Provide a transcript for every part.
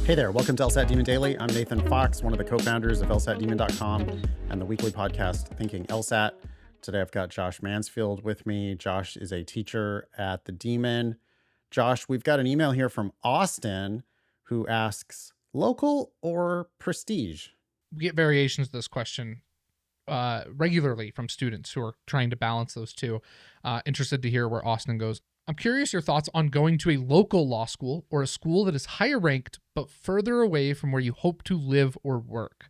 Hey there, welcome to LSAT Demon Daily. I'm Nathan Fox, one of the co-founders of LSATdemon.com and the weekly podcast Thinking LSAT. Today I've got Josh Mansfield with me. Josh is a teacher at the Demon. Josh, we've got an email here from Austin who asks, local or prestige? We get variations of this question regularly from students who are trying to balance those two. Interested to hear where Austin goes. I'm curious your thoughts on going to a local law school or a school that is higher ranked but further away from where you hope to live or work.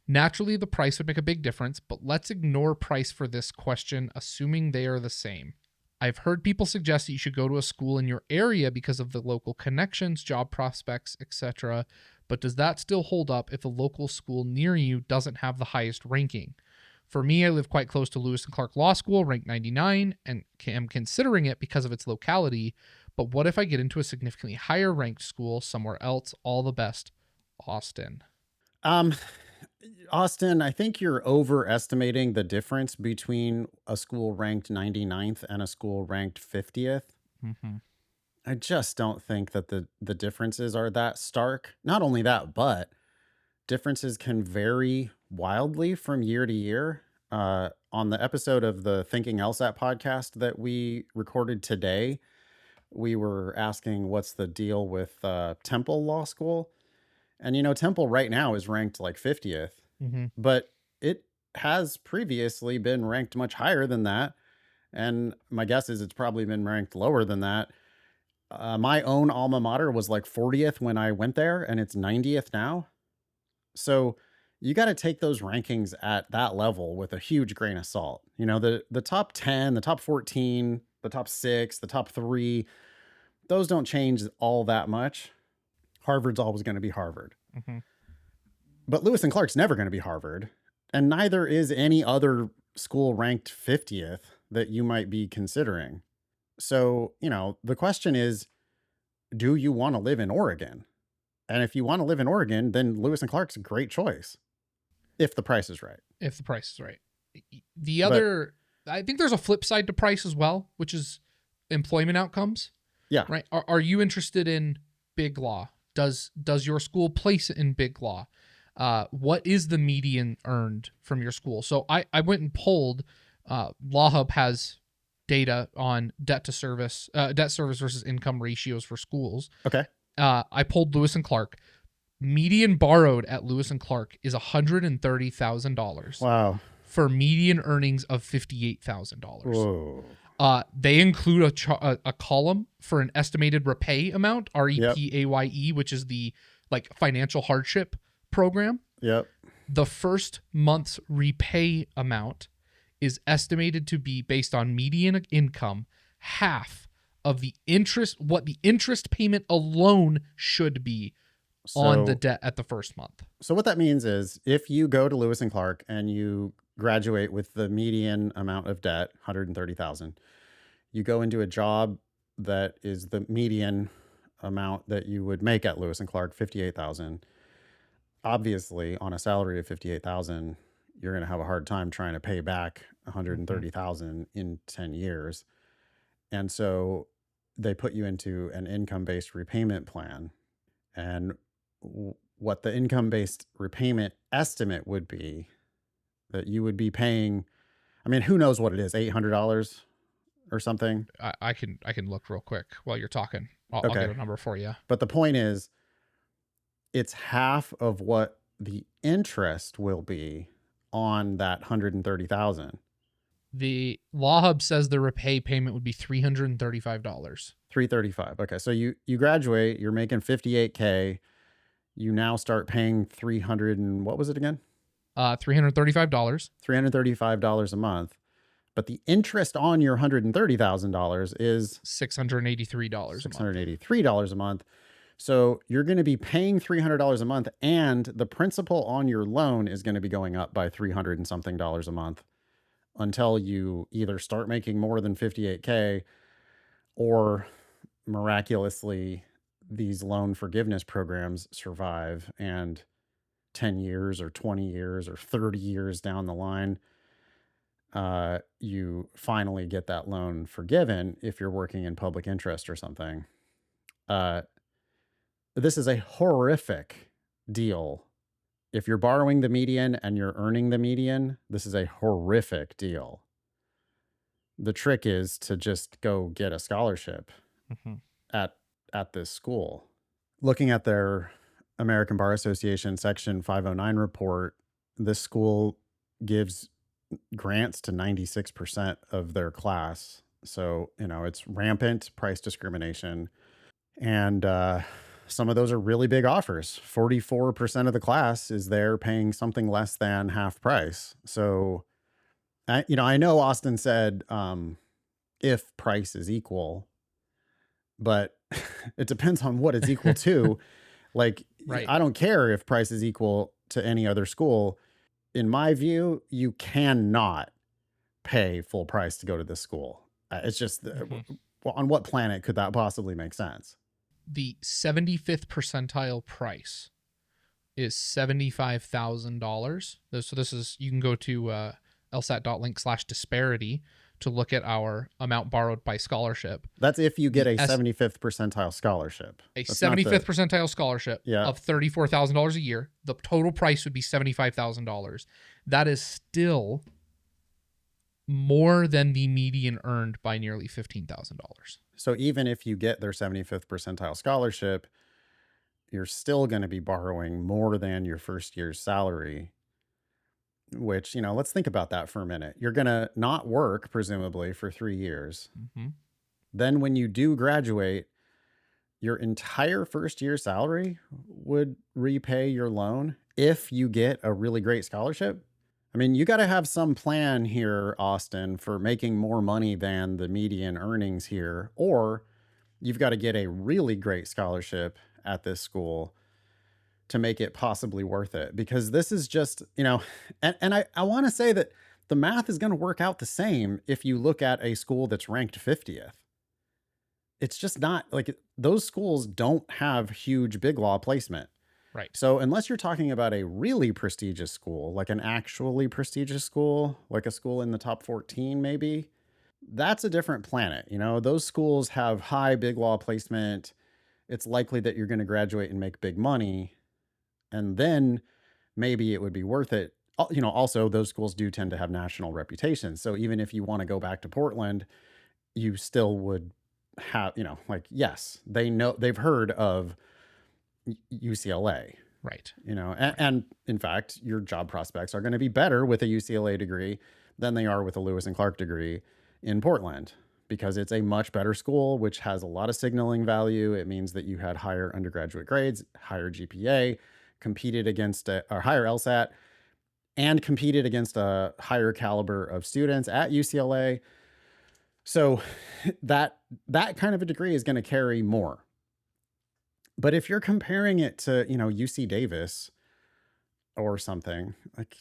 Naturally, the price would make a big difference, but let's ignore price for this question, assuming they are the same. I've heard people suggest that you should go to a school in your area because of the local connections, job prospects, etc. But does that still hold up if the local school near you doesn't have the highest ranking? For me, I live quite close to Lewis and Clark Law School, ranked 99, and am considering it because of its locality. But what if I get into a significantly higher ranked school somewhere else? All the best, Austin. Austin, I think you're overestimating the difference between a school ranked 99th and a school ranked 50th. Mm-hmm. I just don't think that the differences are that stark. Not only that, but differences can vary wildly from year to year. On the episode of the Thinking LSAT podcast that we recorded today, we were asking what's the deal with Temple Law School. And, Temple right now is ranked like 50th, but it has previously been ranked much higher than that. And my guess is it's probably been ranked lower than that. My own alma mater was like 40th when I went there, and it's 90th now. So you got to take those rankings at that level with a huge grain of salt. The top 10, the top 14, the top 6, the top 3, those don't change all that much. Harvard's always going to be Harvard. Mm-hmm. But Lewis and Clark's never going to be Harvard. And neither is any other school ranked 50th that you might be considering. So, the question is, do you want to live in Oregon? And if you want to live in Oregon, then Lewis and Clark's a great choice. If the price is right. If the price is right. I think there's a flip side to price as well, which is employment outcomes. Yeah. Right. Are you interested in big law? Does your school place in big law? What is the median earned from your school? So I went and polled. Law Hub has data on debt service versus income ratios for schools. Okay. I polled Lewis and Clark. Median borrowed at Lewis and Clark is $130,000. Wow. For median earnings of $58,000. Whoa. They include a column for an estimated repay amount, REPAYE, which is the financial hardship program. Yep. The first month's repay amount is estimated to be, based on median income, half of the interest, what the interest payment alone should be on the debt at the first month. So what that means is if you go to Lewis and Clark and you graduate with the median amount of debt, $130,000, you go into a job that is the median amount that you would make at Lewis and Clark, $58,000. Obviously, on a salary of $58,000, you're going to have a hard time trying to pay back $130,000 in 10 years. And so they put you into an income-based repayment plan. And what the income-based repayment estimate would be that you would be paying, who knows what it is, $800 or something? I can look real quick while you're talking. I'll get a number for you. But the point is, it's half of what the interest will be on that $130,000. The Law Hub says the repay payment would be $335. $335. Okay, so you graduate, you're making $58K. You now start paying $300 and what was it again? $335. $335 a month. But the interest on your $130,000 is $683. $683 a month. So you're going to be paying $300 a month, and the principal on your loan is going to be going up by $300 and something a month until you either start making more than $58K or miraculously these loan forgiveness programs survive, and 10 years or 20 years or 30 years down the line, you finally get that loan forgiven if you're working in public interest or something. This is a horrific deal. If you're borrowing the median and you're earning the median, this is a horrific deal. The trick is to just go get a scholarship Mm-hmm. at at this school. Looking at their American Bar Association Section 509 report, this school gives grants to 96% of their class. So, it's rampant price discrimination. And some of those are really big offers. 44% of the class is there paying something less than half price. So, I know Austin said if price is equal, but it depends on what it's equal to. Like, Right. I don't care if price is equal to any other school. In my view, you cannot pay full price to go to this school. It's just, Mm-hmm. well, on what planet could that possibly make sense? The 75th percentile price is $75,000. So this is, you can go to lsat.link/disparity to look at our amount borrowed by scholarship. That's if you get The a 75th percentile scholarship. a That's not 75th the, percentile scholarship yeah, of $34,000 a year, the total price would be $75,000. That is still more than the median earned by nearly $15,000. so even if you get their 75th percentile scholarship, you're still going to be borrowing more than your first year's salary, which, let's think about that for a minute. You're going to not work, presumably, for 3 years. Mm-hmm. Then when you do graduate, your entire first year salary would repay your loan if you get a really great scholarship. I mean, you got to have some plan here, Austin, for making more money than the median earnings here, or you've got to get a really great scholarship at this school to make it possibly worth it. Because this is just, and I want to say that the math is going to work out the same if you look at a school that's ranked 50th. It's just not like those schools don't have huge big law placement. Right. So unless you're talking about a really prestigious school, like an actually prestigious school, like a school in the top 14, maybe, that's a different planet. Those schools have high big law placement. It's likely that you're going to graduate and make big money. And then maybe it would be worth it. Also, those schools do tend to have national reputations. So even if you want to go back to Portland, you still would have, like, yes, they've heard of UCLA, Right. and in fact, your job prospects are going to be better with a UCLA degree than they are with a Lewis and Clark degree in Portland, because it's a much better school, which has a lot of signaling value. It means that you had higher undergraduate grades, higher GPA, competed against a higher LSAT, and competed against a higher caliber of students at UCLA. So that kind of a degree is going to carry more. But if you're comparing it to, UC Davis or something, like,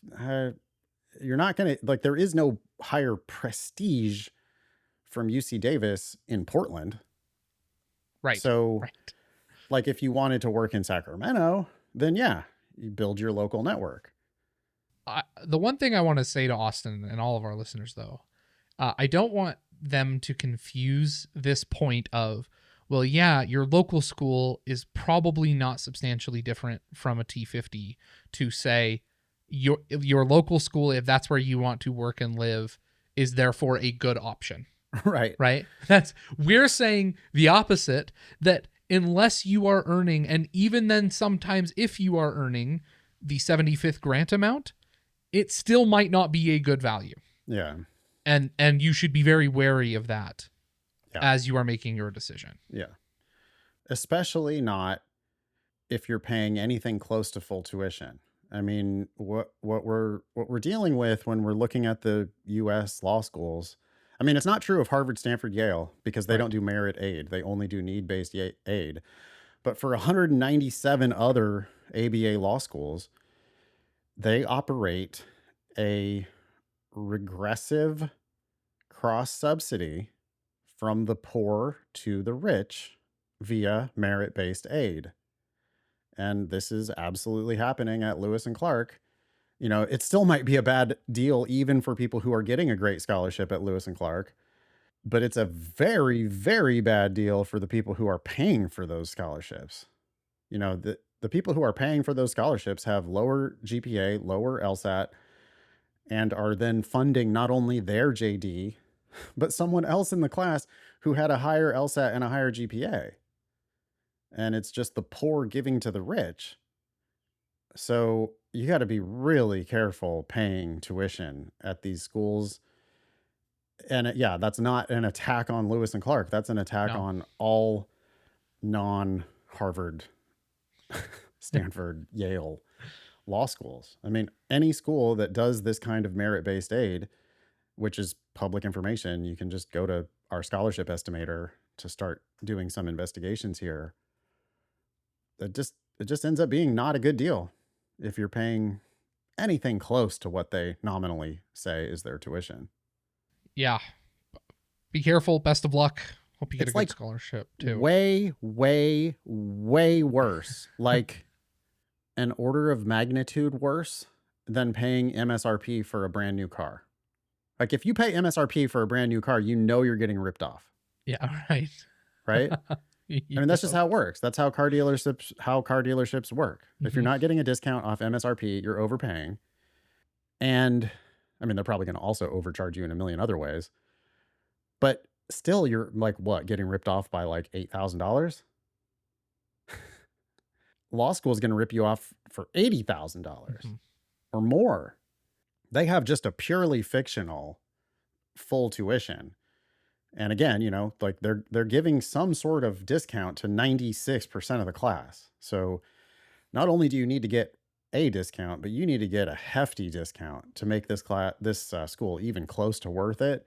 you're not going to, like, there is no higher prestige from UC Davis in Portland. Right. So, Right. like, if you wanted to work in Sacramento, then yeah, you build your local network. The one thing I want to say to Austin and all of our listeners, though, I don't want them to confuse this point of, well, yeah, your local school is probably not substantially different from a T50, to say your local school, if that's where you want to work and live, is therefore a good option. Right. Right? We're saying the opposite, that unless you are earning, and even then sometimes if you are earning the 75th grant amount, it still might not be a good value. Yeah. And you should be very wary of that as you are making your decision. Yeah. Especially not if you're paying anything close to full tuition. I mean, what we're dealing with when we're looking at the US law schools, I mean, it's not true of Harvard, Stanford, Yale, because they Right. don't do merit aid. They only do need-based aid. But for 197 other ABA law schools, they operate a regressive cross subsidy from the poor to the rich via merit-based aid. And this is absolutely happening at Lewis and Clark. It still might be a bad deal even for people who are getting a great scholarship at Lewis and Clark, but it's a very, very bad deal for the people who are paying for those scholarships. The people who are paying for those scholarships have lower GPA, lower LSAT, and are then funding not only their JD, but someone else in the class who had a higher LSAT and a higher GPA. And it's just the poor giving to the rich. So you got to be really careful paying tuition at these schools. And yeah, that's not an attack on Lewis and Clark. That's an attack No. on all non Harvard, Stanford, Yale law schools. I mean, any school that does this kind of merit based aid, which is public information, you can just go to our scholarship estimator to start doing some investigations here. It just ends up being not a good deal if you're paying anything close to what they nominally say is their tuition. Yeah. Be careful. Best of luck. Hope you get It's a good like scholarship too. way, way, way worse. Like an order of magnitude worse than paying MSRP for a brand new car. Like if you pay MSRP for a brand new car, you know you're getting ripped off, Yeah, right. right? I mean, that's just how it works. That's how car dealerships work. If you're not getting a discount off MSRP, you're overpaying. And I mean, they're probably going to also overcharge you in a million other ways. But still, you're like, what, getting ripped off by like $8,000? Law school is going to rip you off for $80,000 or more. They have just a purely fictional full tuition. And again, like they're giving some sort of discount to 96% of the class. So not only do you need to get a discount, but you need to get a hefty discount to make this school even close to worth it.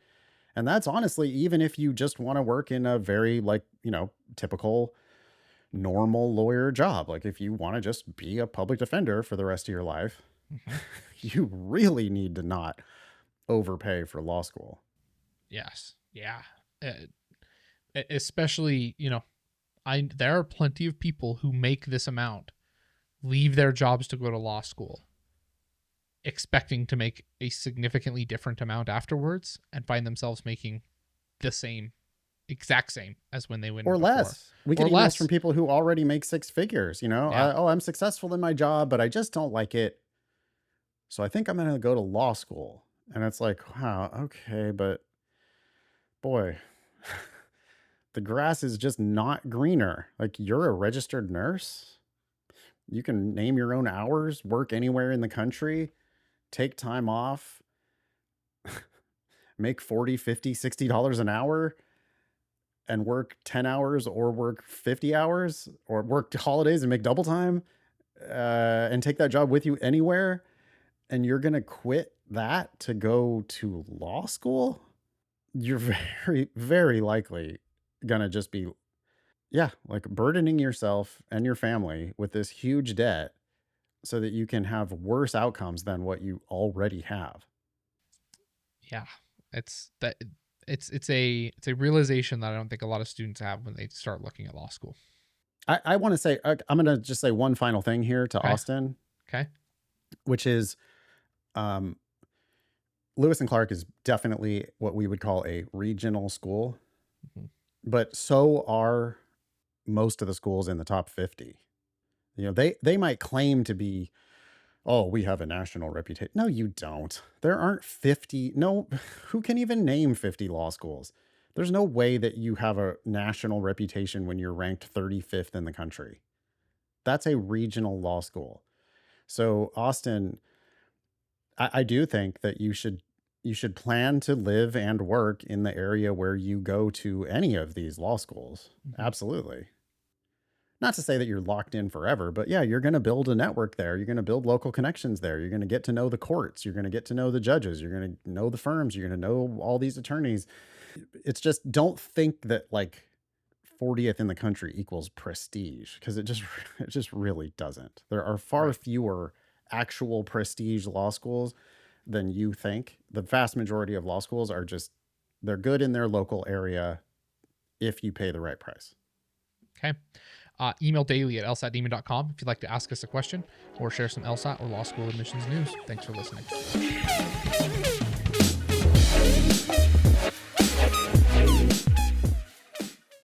And that's honestly, even if you just want to work in a very typical normal lawyer job. Like if you want to just be a public defender for the rest of your life, you really need to not overpay for law school. Yes. Yeah. Especially, there are plenty of people who make this amount, leave their jobs to go to law school, expecting to make a significantly different amount afterwards, and find themselves making the exact same as when they went or before. less. We get Or emails less. from people who already make six figures. Yeah. I'm successful in my job, but I just don't like it. So I think I'm going to go to law school. And it's like, wow, okay, but boy, the grass is just not greener. Like you're a registered nurse. You can name your own hours, work anywhere in the country, take time off, make $40, $50, $60 an hour, and work 10 hours or work 50 hours or work holidays and make double time, and take that job with you anywhere. And you're going to quit that to go to law school? You're very, very likely going to just be, like burdening yourself and your family with this huge debt so that you can have worse outcomes than what you already have. Yeah. It's a realization that I don't think a lot of students have when they start looking at law school. I want to say, I'm going to just say one final thing here to Austin. Okay. Which is, Lewis and Clark is definitely what we would call a regional school, but so are most of the schools in the top 50. They might claim to be, oh, we have a national reputation. No, you don't. There aren't 50. No, who can even name 50 law schools? There's no way that you have a national reputation when you're ranked 35th in the country. That's a regional law school. So Austin, I do think that you should plan to live and work in the area where you go to any of these law schools. Absolutely. Not to say that you're locked in forever, but yeah, you're going to build a network there. You're going to build local connections there. You're going to get to know the courts. You're going to get to know the judges. You're going to know the firms. You're going to know all these attorneys. It's just, don't think that like 40th in the country equals prestige, because it just really doesn't. There are far fewer actual prestige law schools than you think. The vast majority of law schools are just, they're good in their local area if you pay the right price. Okay. Email daily at lsatdemon.com if you'd like to ask us a question or share some LSAT or law school admissions news. Thanks for listening.